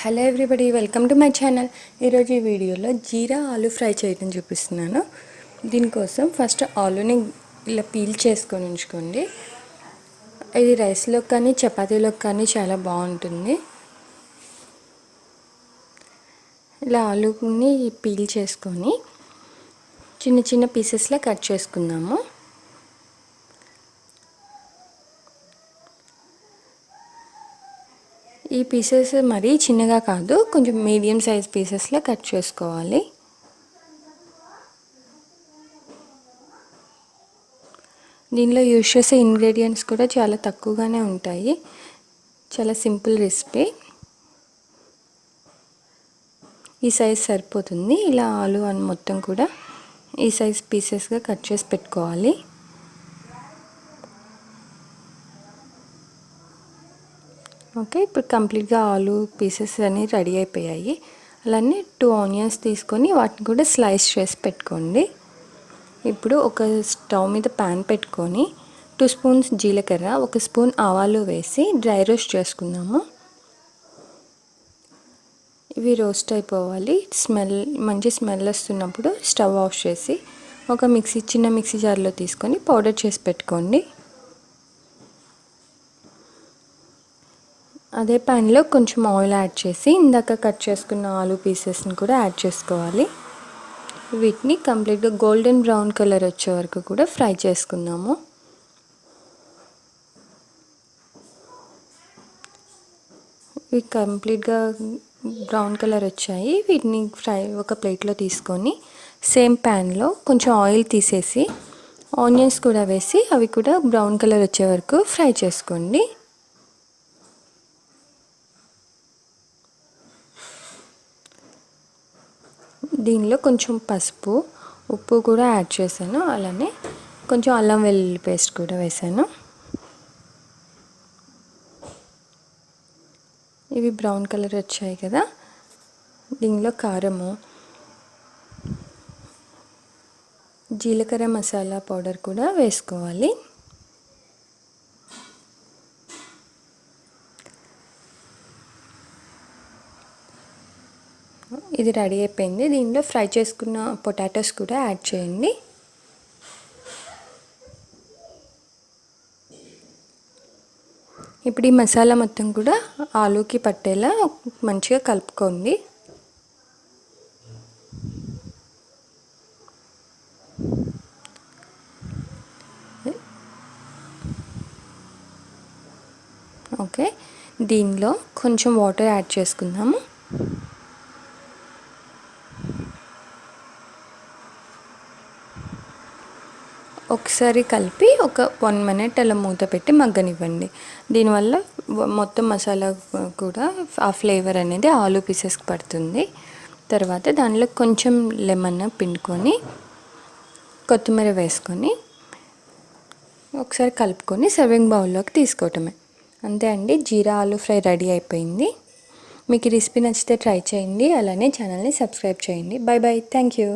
Hello everybody, welcome to my channel. ఈరోజు ఈ వీడియోలో జీరా ఆలూ ఫ్రై చేయడం చూపిస్తున్నాను. దీనికోసం ఫస్ట్ ఆలూని ఇలా పీల్ చేసుకొని ఉంచుకోండి. ఇది రైస్లో కానీ చపాతీలోకి కానీ చాలా బాగుంటుంది. ఇలా ఆలూని పీల్ చేసుకొని చిన్న చిన్న పీసెస్లో కట్ చేసుకుందాము. ఈ పీసెస్ మరీ చిన్నగా కాదు, కొంచెం మీడియం సైజ్ పీసెస్లో కట్ చేసుకోవాలి. దీనిలో యూజ్ చేసే ఇంగ్రీడియంట్స్ కూడా చాలా తక్కువగానే ఉంటాయి. చాలా సింపుల్ రెసిపీ. ఈ సైజ్ సరిపోతుంది. ఇలా ఆలు అని మొత్తం కూడా ఈ సైజ్ పీసెస్గా కట్ చేసి పెట్టుకోవాలి. ఓకే, ఇప్పుడు కంప్లీట్గా ఆలు పీసెస్ అన్నీ రెడీ అయిపోయాయి. అలానే 2 ఆనియన్స్ తీసుకొని వాటిని కూడా స్లైస్ చేసి పెట్టుకోండి. ఇప్పుడు ఒక స్టవ్ మీద ప్యాన్ పెట్టుకొని 2 స్పూన్స్ జీలకర్ర, 1 స్పూన్ ఆవాలు వేసి డ్రై రోస్ట్ చేసుకుందాము. ఇవి రోస్ట్ అయిపోవాలి. మంచి స్మెల్ వస్తున్నప్పుడు స్టవ్ ఆఫ్ చేసి ఒక చిన్న మిక్సీ జార్లో తీసుకొని పౌడర్ చేసి పెట్టుకోండి. అదే ప్యాన్లో కొంచెం ఆయిల్ యాడ్ చేసి ఇందాక కట్ చేసుకున్న ఆలూ పీసెస్ని కూడా యాడ్ చేసుకోవాలి. వీటిని కంప్లీట్గా గోల్డెన్ బ్రౌన్ కలర్ వచ్చే వరకు కూడా ఫ్రై చేసుకుందాము. ఇవి కంప్లీట్గా బ్రౌన్ కలర్ వచ్చాయి. వీటిని ఒక ప్లేట్లో తీసుకొని సేమ్ ప్యాన్లో కొంచెం ఆయిల్ తీసేసి ఆనియన్స్ కూడా వేసి అవి కూడా బ్రౌన్ కలర్ వచ్చే వరకు ఫ్రై చేసుకోండి. దీనిలో కొంచెం పసుపు, ఉప్పు కూడా యాడ్ చేశాను. అలానే కొంచెం అల్లం వెల్లుల్లి పేస్ట్ కూడా వేసాను. ఇవి బ్రౌన్ కలర్ వచ్చాయి కదా. దీనిలో కారము, జీలకర్ర మసాలా పౌడర్ కూడా వేసుకోవాలి. ఇది రెడీ అయిపోయింది. దీనిలో ఫ్రై చేసుకున్న పొటాటోస్ కూడా యాడ్ చేయండి. ఇప్పుడు ఈ మసాలా మొత్తం కూడా ఆలూకి పట్టేలా మంచిగా కలుపుకోండి. ఓకే, దీనిలో కొంచెం వాటర్ యాడ్ చేసుకుందాము. ఒకసారి కలిపి ఒక 1 మినిట్ అలా మూత పెట్టి మగ్గనివ్వండి. దీనివల్ల మొత్తం మసాలా కూడా ఆ ఫ్లేవర్ అనేది ఆలూ పీసెస్కి పడుతుంది. తర్వాత దానిలో కొంచెం లెమన్ పిండుకొని కొత్తిమీర వేసుకొని ఒకసారి కలుపుకొని సర్వింగ్ బౌల్లోకి తీసుకోవటమే. అంతే అండి, జీరా ఆలూ ఫ్రై రెడీ అయిపోయింది. మీకు ఈ రెసిపీ నచ్చితే ట్రై చేయండి. అలానే ఛానల్ని సబ్స్క్రైబ్ చేయండి. By by, thank you.